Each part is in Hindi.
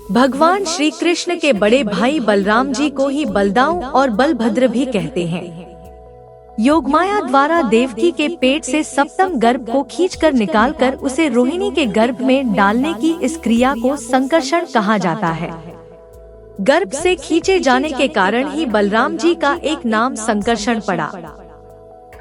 भगवान श्री कृष्ण के बड़े भाई बलराम जी को ही बलदाऊ और बलभद्र भी कहते हैं। योगमाया द्वारा देवकी के पेट से सप्तम गर्भ को खींचकर निकालकर उसे रोहिणी के गर्भ में डालने की इस क्रिया को संकर्षण कहा जाता है। गर्भ से खींचे जाने के कारण ही बलराम जी का एक नाम संकर्षण पड़ा।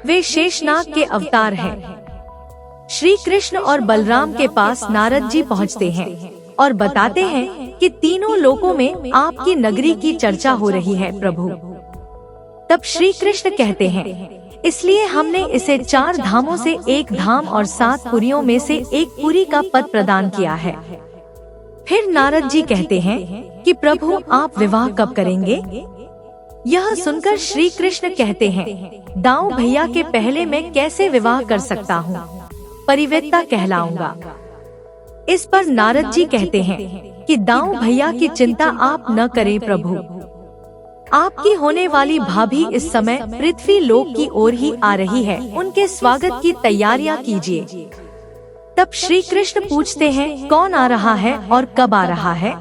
वे शेषनाग के अवतार हैं। श्री कृष्ण और बलराम के पास नारद जी पहुँचते हैं और बताते हैं कि तीनों लोकों में आपकी नगरी की चर्चा हो रही है प्रभु। तब श्री कृष्ण कहते हैं, इसलिए हमने इसे 4 धामों से एक धाम और 7 पुरियों में से एक पुरी का पद प्रदान किया है। फिर नारद जी कहते हैं कि प्रभु आप विवाह कब करेंगे? यह सुनकर श्री कृष्ण कहते हैं, दाऊ भैया के पहले मैं कैसे विवाह कर सकता हूँ, परिवेत्ता कहलाऊंगा। इस पर नारद जी कहते हैं कि दाऊ भैया की चिंता आप न करें प्रभु, आपकी होने वाली भाभी इस समय पृथ्वी लोक की ओर ही आ रही है, उनके स्वागत की तैयारियां कीजिए। तब श्री कृष्ण पूछते हैं, कौन आ रहा है और कब आ रहा है?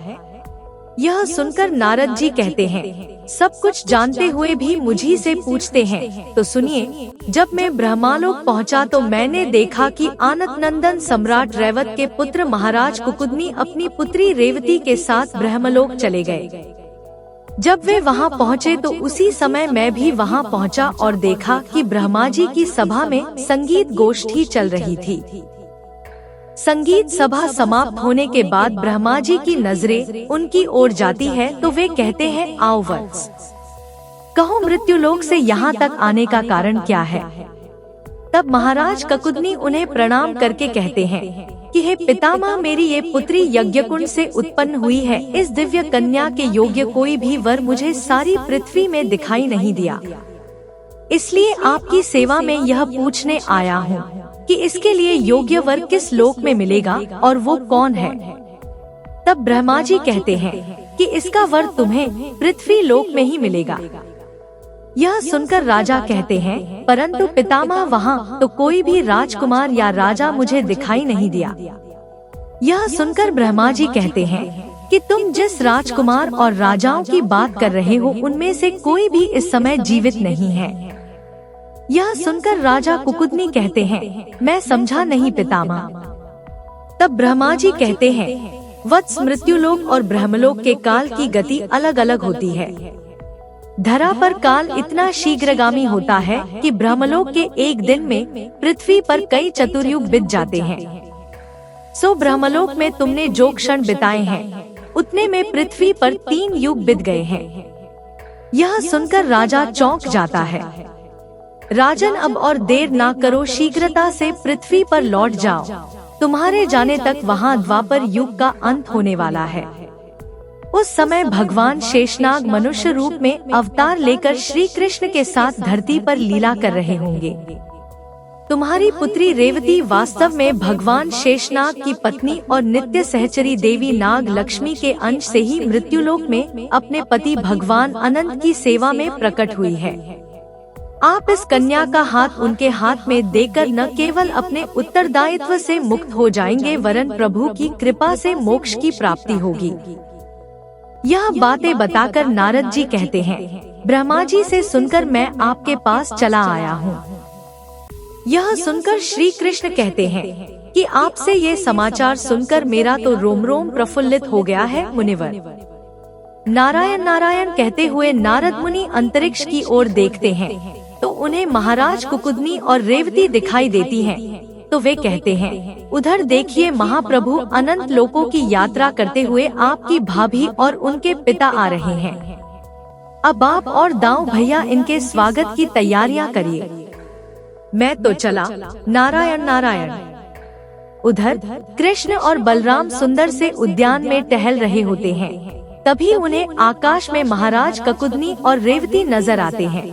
यह सुनकर नारद जी कहते हैं, सब कुछ जानते हुए भी मुझी से पूछते हैं, तो सुनिए। जब मैं ब्रह्मालोक पहुंचा तो मैंने देखा कि आनत नंदन सम्राट रैवत के पुत्र महाराज कुकुदनी अपनी पुत्री रेवती के साथ ब्रह्मलोक चले गए। जब वे वहां पहुंचे तो उसी समय मैं भी वहां पहुंचा और देखा कि ब्रह्मा जी की सभा में संगीत गोष्ठी चल रही थी। संगीत सभा समाप्त होने के बाद ब्रह्मा जी की नजरें उनकी ओर जाती है तो वे कहते हैं, आओ वत्स, कहो मृत्युलोक से यहाँ तक आने का कारण क्या है? तब महाराज ककुदनी उन्हें प्रणाम करके कहते हैं कि हे पितामह, मेरी ये पुत्री यज्ञकुंड से उत्पन्न हुई है। इस दिव्य कन्या के योग्य कोई भी वर मुझे सारी पृथ्वी में दिखाई नहीं दिया, इसलिए आपकी सेवा में यह पूछने आया हूँ कि इसके लिए योग्य वर किस लोक में मिलेगा और वो कौन है? तब ब्रह्मा जी कहते हैं कि इसका वर तुम्हें पृथ्वी लोक में ही मिलेगा। यह सुनकर राजा कहते हैं, परंतु पितामह वहाँ तो कोई भी राजकुमार या राजा मुझे दिखाई नहीं दिया। यह सुनकर ब्रह्मा जी कहते हैं कि तुम जिस राजकुमार और राजाओं की बात कर रहे हो उनमें से कोई भी इस समय जीवित नहीं है। यह सुनकर राजा कुकुदनी कहते हैं, मैं समझा नहीं पितामह। तब ब्रह्मा जी कहते हैं, वत्स, मृत्युलोक और ब्रह्मलोक के काल की गति अलग अलग होती है। धरा पर काल इतना शीघ्रगामी होता है कि ब्रह्मलोक के एक दिन में पृथ्वी पर कई चतुर्युग बीत जाते हैं। सो ब्रह्मलोक में तुमने जो क्षण बिताए हैं उतने में पृथ्वी पर 3 युग बीत गए हैं। यह सुनकर राजा चौंक जाता है। राजन, अब और देर ना करो, शीघ्रता से पृथ्वी पर लौट जाओ। तुम्हारे जाने तक वहाँ द्वापर युग का अंत होने वाला है। उस समय भगवान शेषनाग मनुष्य रूप में अवतार लेकर श्री कृष्ण के साथ धरती पर लीला कर रहे होंगे। तुम्हारी पुत्री रेवती वास्तव में भगवान शेषनाग की पत्नी और नित्य सहचरी देवी नाग लक्ष्मी के अंश से ही मृत्युलोक में अपने पति भगवान अनंत की सेवा में प्रकट हुई है। आप इस कन्या का हाथ उनके हाथ में देकर न केवल अपने उत्तरदायित्व से मुक्त हो जाएंगे, वरन प्रभु की कृपा से मोक्ष की प्राप्ति होगी। यह बातें बताकर नारद जी कहते हैं, ब्रह्मा जी से सुनकर मैं आपके पास चला आया हूँ। यह सुनकर श्री कृष्ण कहते हैं कि आपसे ये समाचार सुनकर मेरा तो रोम रोम प्रफुल्लित हो गया है मुनिवर। नारायण नारायण कहते हुए नारद मुनि अंतरिक्ष की ओर देखते हैं तो उन्हें महाराज कुकुदनी और रेवती दिखाई देती हैं। तो वे कहते हैं, उधर देखिए, महाप्रभु अनंत लोकों की यात्रा करते हुए आपकी भाभी और उनके पिता आ रहे हैं। अब आप और दाऊ भैया इनके स्वागत की तैयारियां करिए। मैं तो चला। नारायण नारायण। उधर कृष्ण और बलराम सुंदर से उद्यान में टहल रहे होते हैं। तभी उन्हें आकाश में महाराज ककुदनी और रेवती नजर आते हैं।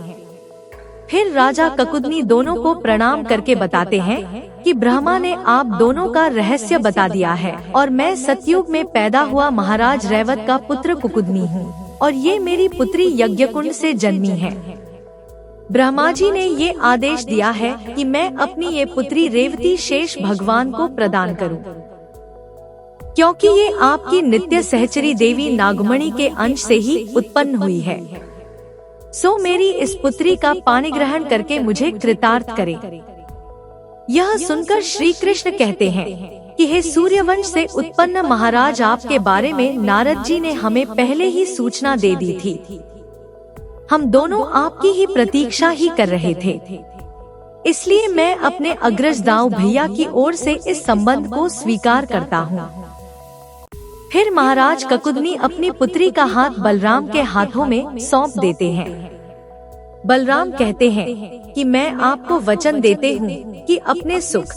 फिर राजा ककुदनी दोनों को प्रणाम करके बताते हैं कि ब्रह्मा ने आप दोनों का रहस्य बता दिया है और मैं सतयुग में पैदा हुआ महाराज रैवत का पुत्र कुकुदनी हूँ और ये मेरी पुत्री यज्ञकुंड से जन्मी है। ब्रह्मा जी ने ये आदेश दिया है कि मैं अपनी ये पुत्री रेवती शेष भगवान को प्रदान करूं। क्योंकि ये आपकी नित्य सहचरी देवी नागमणि के अंश से ही उत्पन्न हुई है। सो मेरी इस पुत्री का पानी ग्रहण करके मुझे कृतार्थ करे। यह सुनकर श्री कृष्ण कहते हैं कि हे सूर्यवंश से उत्पन्न महाराज, आपके बारे में नारद जी ने हमें पहले ही सूचना दे दी थी। हम दोनों आपकी ही प्रतीक्षा ही कर रहे थे, इसलिए मैं अपने अग्रज दाऊ भैया की ओर से इस संबंध को स्वीकार करता हूँ। फिर महाराज ककुदनी अपनी पुत्री का हाथ बलराम के हाथों में सौंप देते हैं। बलराम कहते हैं कि मैं आपको वचन देते हूँ कि अपने सुख,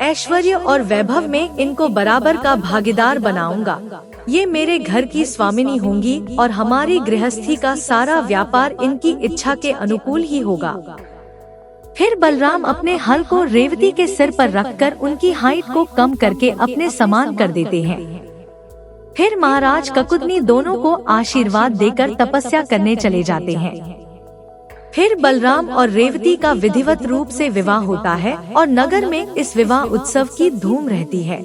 ऐश्वर्य और वैभव में इनको बराबर का भागीदार बनाऊंगा। ये मेरे घर की स्वामिनी होंगी और हमारी गृहस्थी का सारा व्यापार इनकी इच्छा के अनुकूल ही होगा। फिर बलराम अपने हल को रेवती के सिर पर रखकर उनकी हाइट को कम करके अपने समान कर देते हैं। फिर महाराज ककुदनी दोनों को आशीर्वाद देकर तपस्या करने चले जाते हैं। फिर बलराम और रेवती का विधिवत रूप से विवाह होता है और नगर में इस विवाह उत्सव की धूम रहती है।